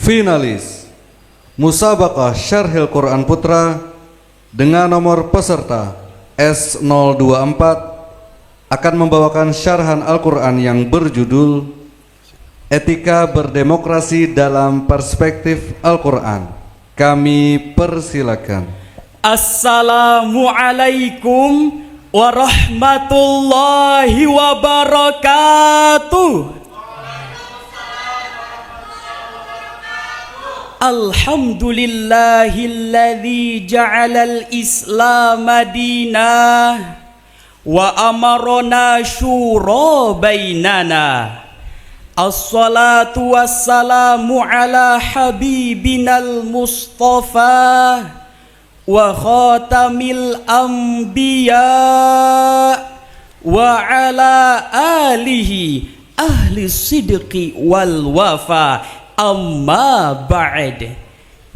Finalis Musabaqah Syarhil Quran Putra dengan nomor peserta S024 akan membawakan syarhan Al-Quran yang berjudul Etika Berdemokrasi dalam Perspektif Al-Quran. Kami persilakan. Assalamualaikum warahmatullahi wabarakatuh. Alhamdulillahilladzi ja'alal Islam dinah wa amarona syura bainana. Assalatu wassalamu ala habibinal Mustafa wa khatamil anbiya wa ala alihi ahli sidqi wal wafa. Amma ba'd.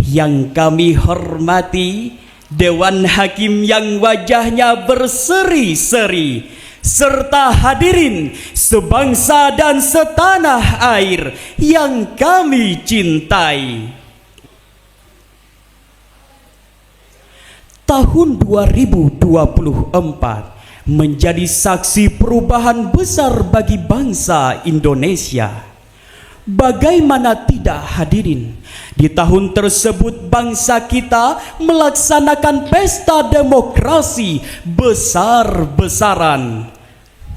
Yang kami hormati Dewan Hakim yang wajahnya berseri-seri, serta hadirin sebangsa dan setanah air yang kami cintai. Tahun 2024 menjadi saksi perubahan besar bagi bangsa Indonesia. Bagaimana tidak hadirin, di tahun tersebut bangsa kita melaksanakan pesta demokrasi besar-besaran.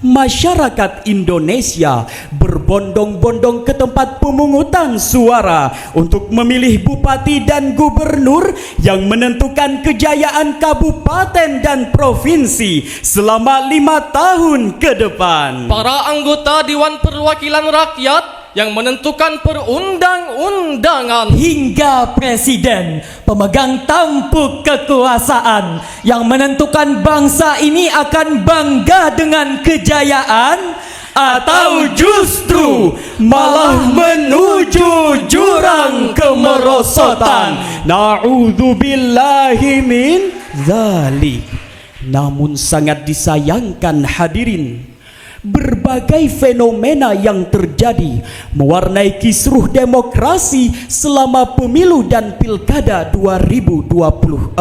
Masyarakat Indonesia berbondong-bondong ke tempat pemungutan suara untuk memilih bupati dan gubernur yang menentukan kejayaan kabupaten dan provinsi selama 5 tahun ke depan. Para anggota Dewan Perwakilan Rakyat yang menentukan perundang-undangan, hingga presiden pemegang tampuk kekuasaan yang menentukan bangsa ini akan bangga dengan kejayaan atau justru malah menuju jurang kemerosotan. Na'udzubillahi min dzalik. Namun sangat disayangkan hadirin, berbagai fenomena yang terjadi mewarnai kisruh demokrasi selama pemilu dan pilkada 2024.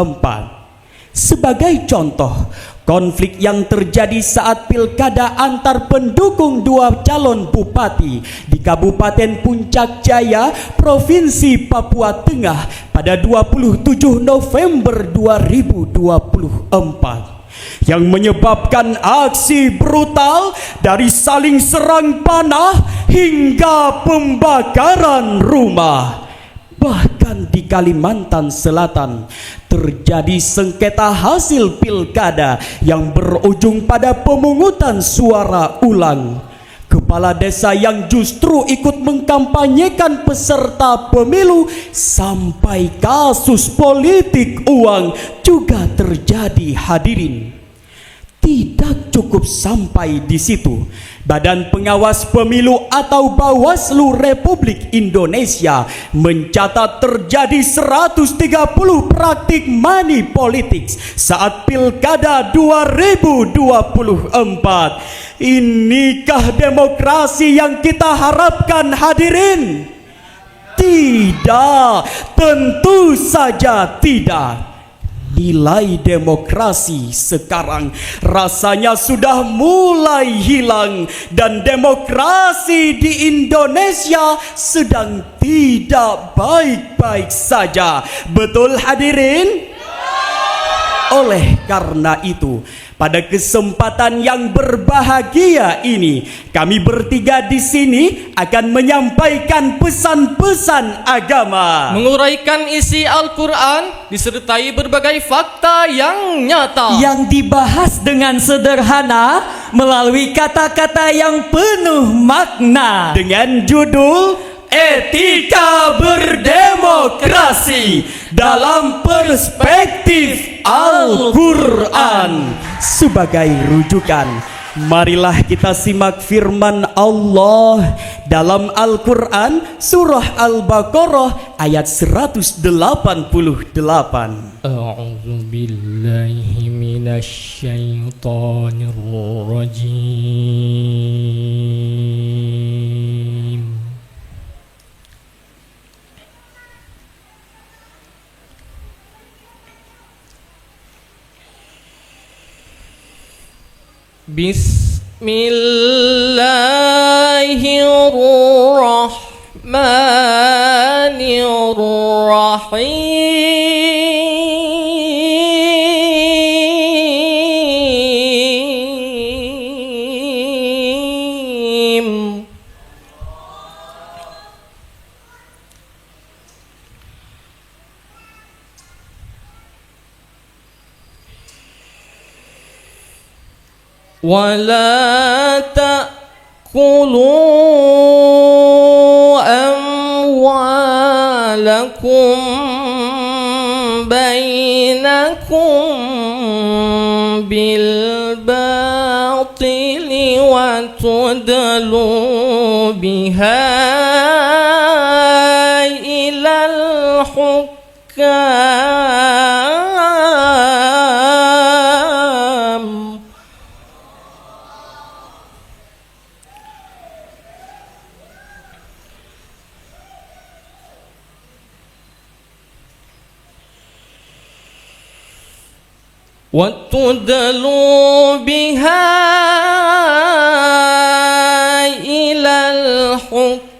Sebagai contoh, konflik yang terjadi saat pilkada antar pendukung dua calon bupati di Kabupaten Puncak Jaya, Provinsi Papua Tengah pada 27 November 2024. Yang menyebabkan aksi brutal dari saling serang panah hingga pembakaran rumah. Bahkan di Kalimantan Selatan terjadi sengketa hasil pilkada yang berujung pada pemungutan suara ulang. Kepala desa yang justru ikut mengkampanyekan peserta pemilu, sampai kasus politik uang juga terjadi hadirin. Tidak cukup sampai di situ, Badan Pengawas Pemilu atau Bawaslu Republik Indonesia mencatat terjadi 130 praktik money politics saat pilkada 2024. Inikah demokrasi yang kita harapkan hadirin? Tidak, tentu saja tidak. Nilai demokrasi sekarang rasanya sudah mulai hilang, dan demokrasi di Indonesia sedang tidak baik-baik saja. Betul hadirin? Oleh karena itu, pada kesempatan yang berbahagia ini, kami bertiga di sini akan menyampaikan pesan-pesan agama, menguraikan isi Al-Quran disertai berbagai fakta yang nyata, yang dibahas dengan sederhana melalui kata-kata yang penuh makna, dengan judul Etika Berdemokrasi dalam Perspektif Al-Quran. Sebagai rujukan, marilah kita simak firman Allah dalam Al-Quran surah Al-Baqarah ayat 188. A'udzu billahi minasy syaithanir rajim. Bismillahirrahmanirrahim. ولا تأكلوا أموالكم بينكم بالباطل وتدلوا بها إلى الحكام وتدلوا بها إلى الحكام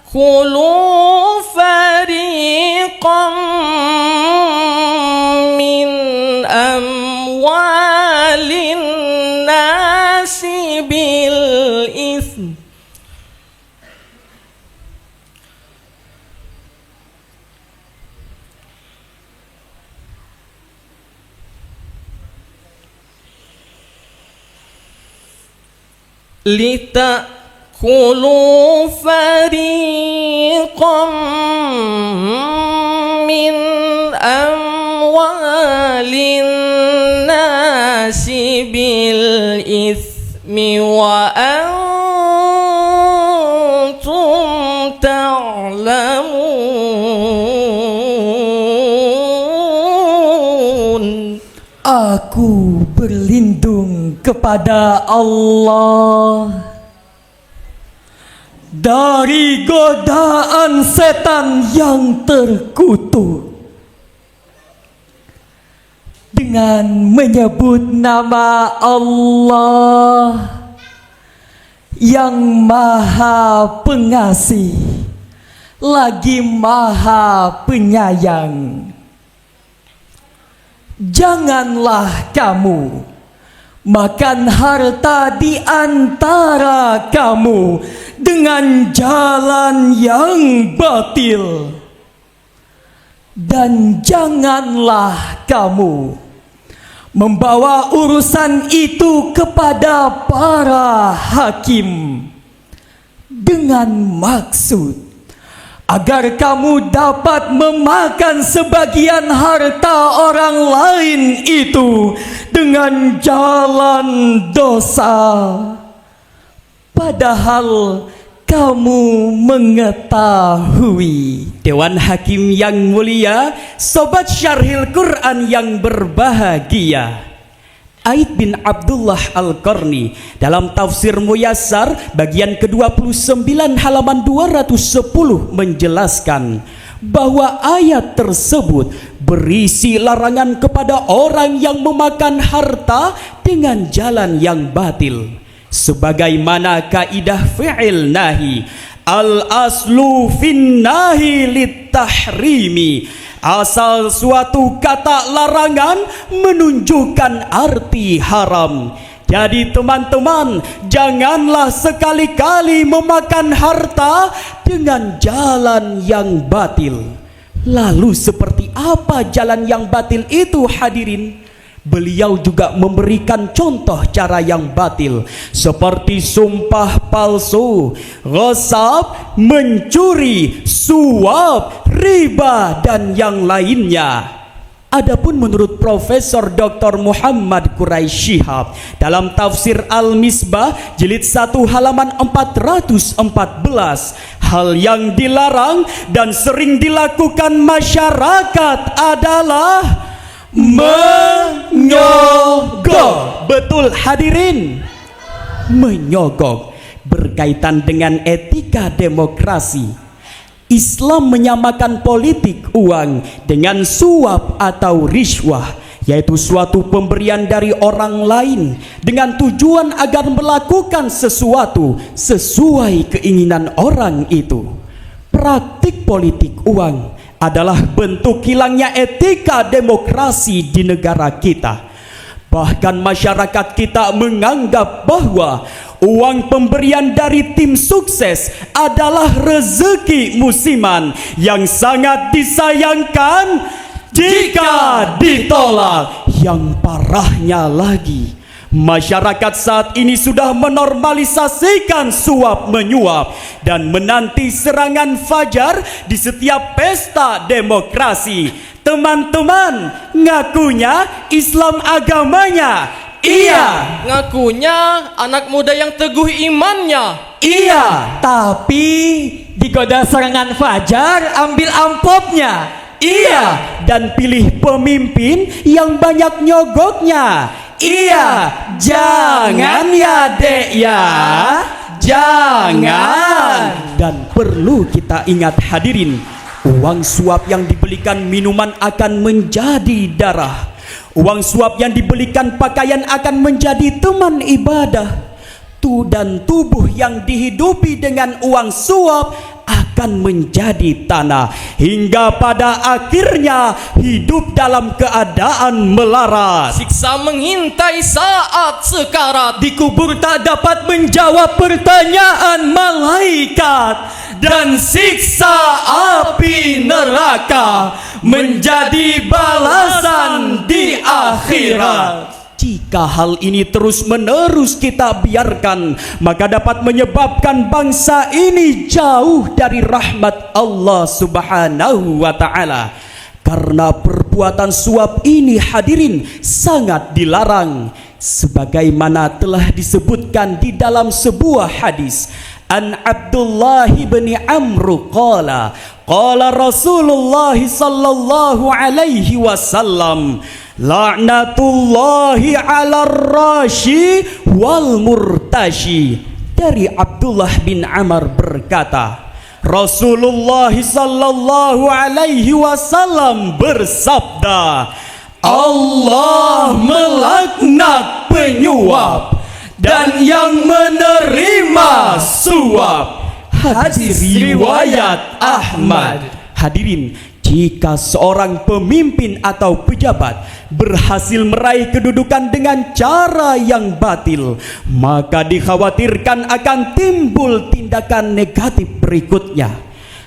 لتأكلوا فريقا من أموال الناس بالإثم لتأكلوا فريقا من أموال الناس بالإثم وأنتم تعلمون. Aku berlindung kepada Allah dari godaan setan yang terkutuk dengan menyebut nama Allah yang Maha Pengasih lagi Maha Penyayang. Janganlah kamu makan harta di antara kamu dengan jalan yang batil, dan janganlah kamu membawa urusan itu kepada para hakim dengan maksud agar kamu dapat memakan sebagian harta orang lain itu dengan jalan dosa, padahal kamu mengetahui. Dewan Hakim yang mulia, Sobat Syarhil Quran yang berbahagia, Aid bin Abdullah Al-Qarni dalam tafsir Muyassar bagian ke-29 halaman 210 menjelaskan bahwa ayat tersebut berisi larangan kepada orang yang memakan harta dengan jalan yang batil. Sebagaimana kaidah fi'il nahi, al-aslu fin nahi lit-tahrimi. Asal suatu kata larangan menunjukkan arti haram. Jadi teman-teman, janganlah sekali-kali memakan harta dengan jalan yang batil. Lalu seperti apa jalan yang batil itu, hadirin? Beliau juga memberikan contoh cara yang batil, seperti sumpah palsu, ghasab, mencuri, suap, riba, dan yang lainnya. Adapun menurut Profesor Dr. Muhammad Quraisy Shihab dalam tafsir Al-Misbah jilid 1 halaman 414, hal yang dilarang dan sering dilakukan masyarakat adalah menyogok. Betul hadirin, menyogok berkaitan dengan etika demokrasi. Islam menyamakan politik uang dengan suap atau riswah yaitu suatu pemberian dari orang lain dengan tujuan agar melakukan sesuatu sesuai keinginan orang itu. Praktik politik uang adalah bentuk hilangnya etika demokrasi di negara kita. Bahkan masyarakat kita menganggap bahwa uang pemberian dari tim sukses adalah rezeki musiman yang sangat disayangkan jika ditolak. Yang parahnya lagi, masyarakat saat ini sudah menormalisasikan suap menyuap dan menanti serangan fajar di setiap pesta demokrasi. Teman-teman, ngakunya Islam agamanya. Iya. Ngakunya anak muda yang teguh imannya. Iya. Tapi digoda serangan fajar, ambil amplopnya. Iya. Dan pilih pemimpin yang banyak nyogoknya. Iya. Jangan ya dek ya, jangan. Dan perlu kita ingat hadirin, uang suap yang dibelikan minuman akan menjadi darah. Uang suap yang dibelikan pakaian akan menjadi teman ibadah. Dan tubuh yang dihidupi dengan uang suap akan menjadi tanah, hingga pada akhirnya hidup dalam keadaan melarat. Siksa mengintai saat sekarat. Dikubur tak dapat menjawab pertanyaan malaikat, dan siksa api neraka menjadi balasan di akhirat. Jika hal ini terus-menerus kita biarkan, maka dapat menyebabkan bangsa ini jauh dari rahmat Allah Subhanahu wa Ta'ala. Karena perbuatan suap ini hadirin sangat dilarang, sebagaimana telah disebutkan di dalam sebuah hadis. An Abdullah bin Amr qala Rasulullah sallallahu alaihi wasallam, la'natullahi 'alar rashi wal murtashi. Dari Abdullah bin Amr berkata, Rasulullah sallallahu alaihi wasallam bersabda, Allah melaknat penyuap dan yang menerima suap. Hadis riwayat Ahmad. Hadirin, jika seorang pemimpin atau pejabat berhasil meraih kedudukan dengan cara yang batil, maka dikhawatirkan akan timbul tindakan negatif berikutnya,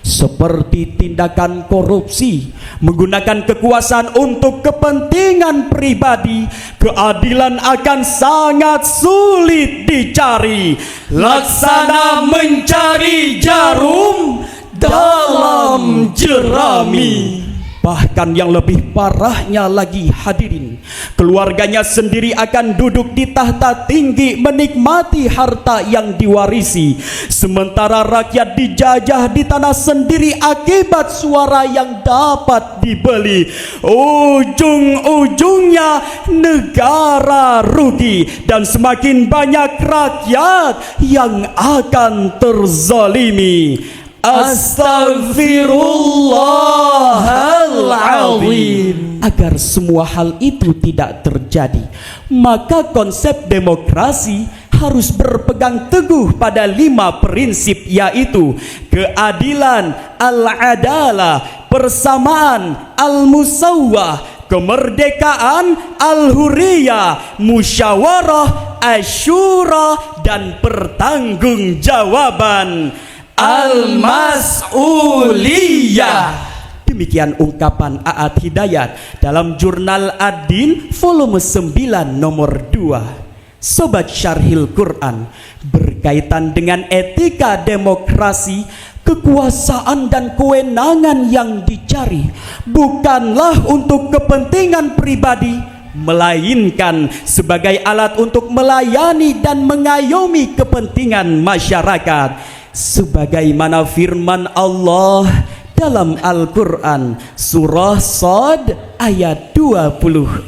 seperti tindakan korupsi, menggunakan kekuasaan untuk kepentingan pribadi. Keadilan akan sangat sulit dicari, laksana mencari jarum dalam jerami. Bahkan yang lebih parahnya lagi hadirin, keluarganya sendiri akan duduk di tahta tinggi menikmati harta yang diwarisi, sementara rakyat dijajah di tanah sendiri akibat suara yang dapat dibeli. Ujung-ujungnya negara rugi dan semakin banyak rakyat yang akan terzalimi. Astaghfirullahaladzim. Agar semua hal itu tidak terjadi, maka konsep demokrasi harus berpegang teguh pada 5 prinsip, yaitu keadilan, al-adalah, persamaan, al-musawwah, kemerdekaan, al-huriyah, musyawarah, asyura, dan pertanggungjawaban, al-mas'uliyah. Demikian ungkapan Aat Hidayat dalam jurnal Ad-Din volume 9 nomor 2. Sobat Syarhil Quran, berkaitan dengan etika demokrasi, kekuasaan dan kewenangan yang dicari bukanlah untuk kepentingan pribadi, melainkan sebagai alat untuk melayani dan mengayomi kepentingan masyarakat. Sebagaimana firman Allah dalam Al-Quran surah Shad ayat 26.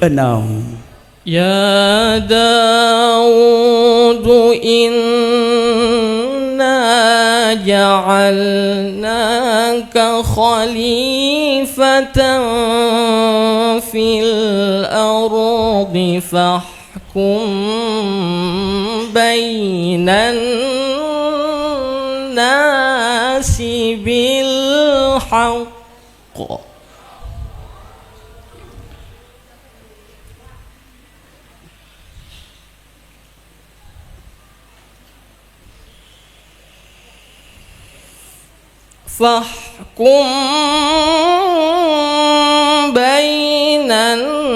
Ya Daud inna جعلناك خليفة في الأرض فاحكم بين الناس بالحق فاحكم بين الناس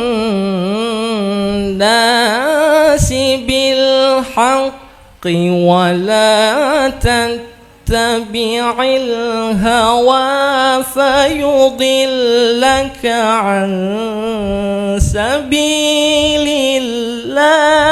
بالحق ولا تتبع الهوى فيضلك عن سبيل الله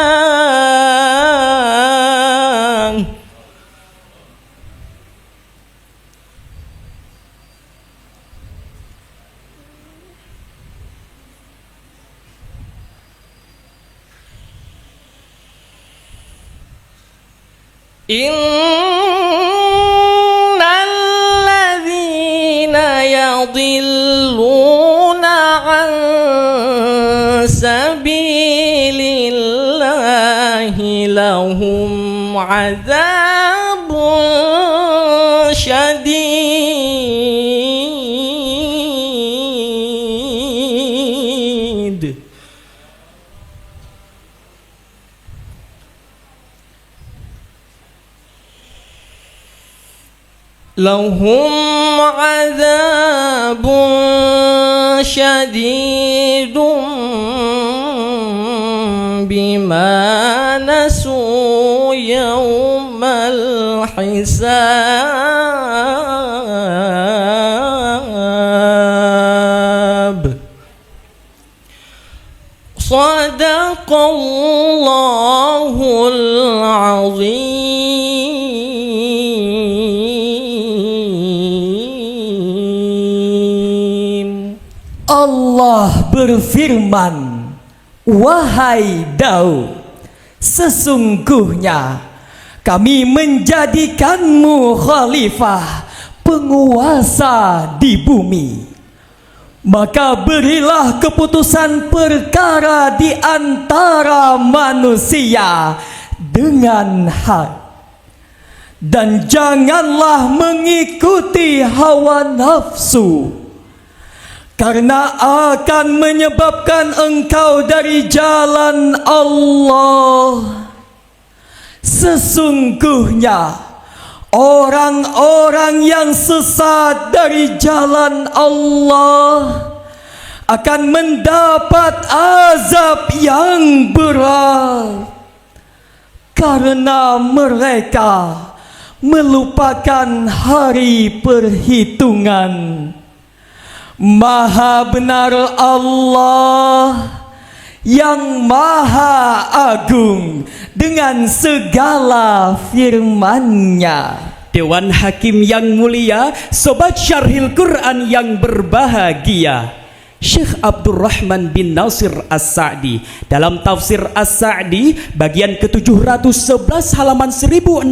إن الذين يضلون عن سبيل الله لهم عذاب شديد لهم عذاب شديد بما نسوا يوم الحساب صدق الله العظيم. Allah berfirman, wahai Daud, sesungguhnya kami menjadikanmu khalifah, penguasa di bumi. Maka berilah keputusan perkara di antara manusia dengan hak. Dan janganlah mengikuti hawa nafsu, karena akan menyebabkan engkau dari jalan Allah. Sesungguhnya orang-orang yang sesat dari jalan Allah akan mendapat azab yang berat, karena mereka melupakan hari perhitungan. Maha benar Allah yang maha agung dengan segala firman-Nya. Dewan Hakim yang mulia, Sobat Syarhil Quran yang berbahagia, Syekh Abdurrahman bin Nasir As-Sa'di dalam tafsir As-Sa'di bagian ke-711 halaman 1609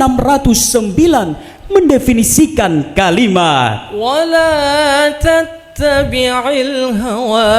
mendefinisikan kalimat ولا tattabi'il hawa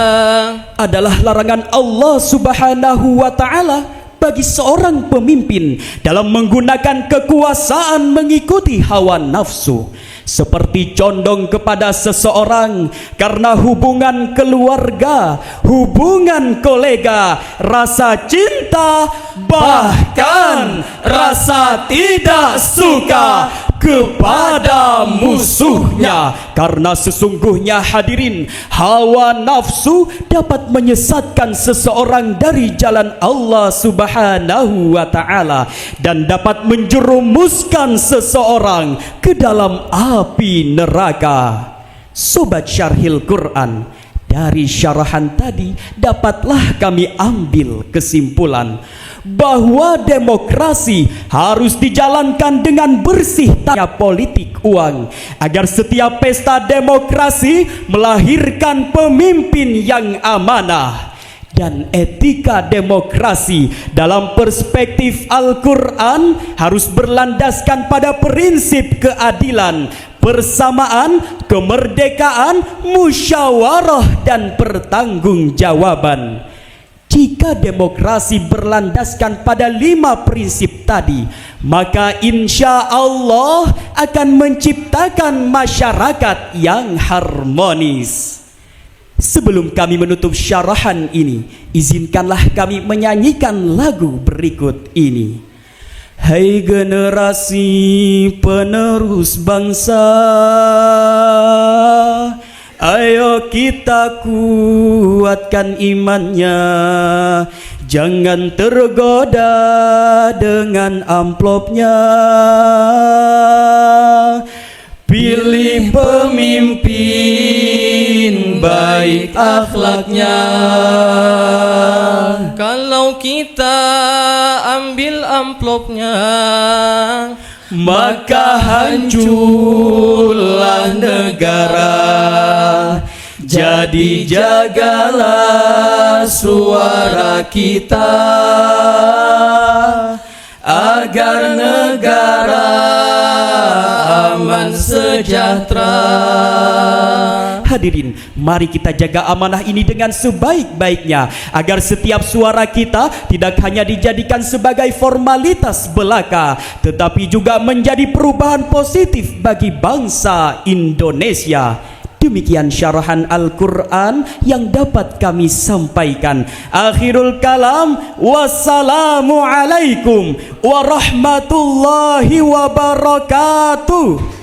adalah larangan Allah Subhanahu wa taala bagi seorang pemimpin dalam menggunakan kekuasaan mengikuti hawa nafsu, seperti condong kepada seseorang karena hubungan keluarga, hubungan kolega, rasa cinta, bahkan rasa tidak suka kepada musuhnya. Karena sesungguhnya hadirin, hawa nafsu dapat menyesatkan seseorang dari jalan Allah Subhanahu wa taala dan dapat menjerumuskan seseorang ke dalam api neraka. Sobat Syarhil Quran, dari syarahan tadi dapatlah kami ambil kesimpulan bahwa demokrasi harus dijalankan dengan bersih tanpa politik uang, agar setiap pesta demokrasi melahirkan pemimpin yang amanah. dan etika demokrasi dalam perspektif Al-Quran harus berlandaskan pada prinsip keadilan, persamaan, kemerdekaan, musyawarah dan pertanggungjawaban. Jika demokrasi berlandaskan pada 5 prinsip tadi, maka insya Allah akan menciptakan masyarakat yang harmonis. Sebelum kami menutup syarahan ini, izinkanlah kami menyanyikan lagu berikut ini. Hai generasi penerus bangsa, ayo kita kuatkan imannya. Jangan tergoda dengan amplopnya. Pilih pemimpin baik akhlaknya. Kalau kita ambil amplopnya, maka hancurlah negara. Jadi jagalah suara kita agar negara aman sejahtera. Hadirin, mari kita jaga amanah ini dengan sebaik-baiknya agar setiap suara kita tidak hanya dijadikan sebagai formalitas belaka, tetapi juga menjadi perubahan positif bagi bangsa Indonesia. Demikian syarahan Al-Quran yang dapat kami sampaikan. Akhirul kalam, wassalamualaikum warahmatullahi wabarakatuh.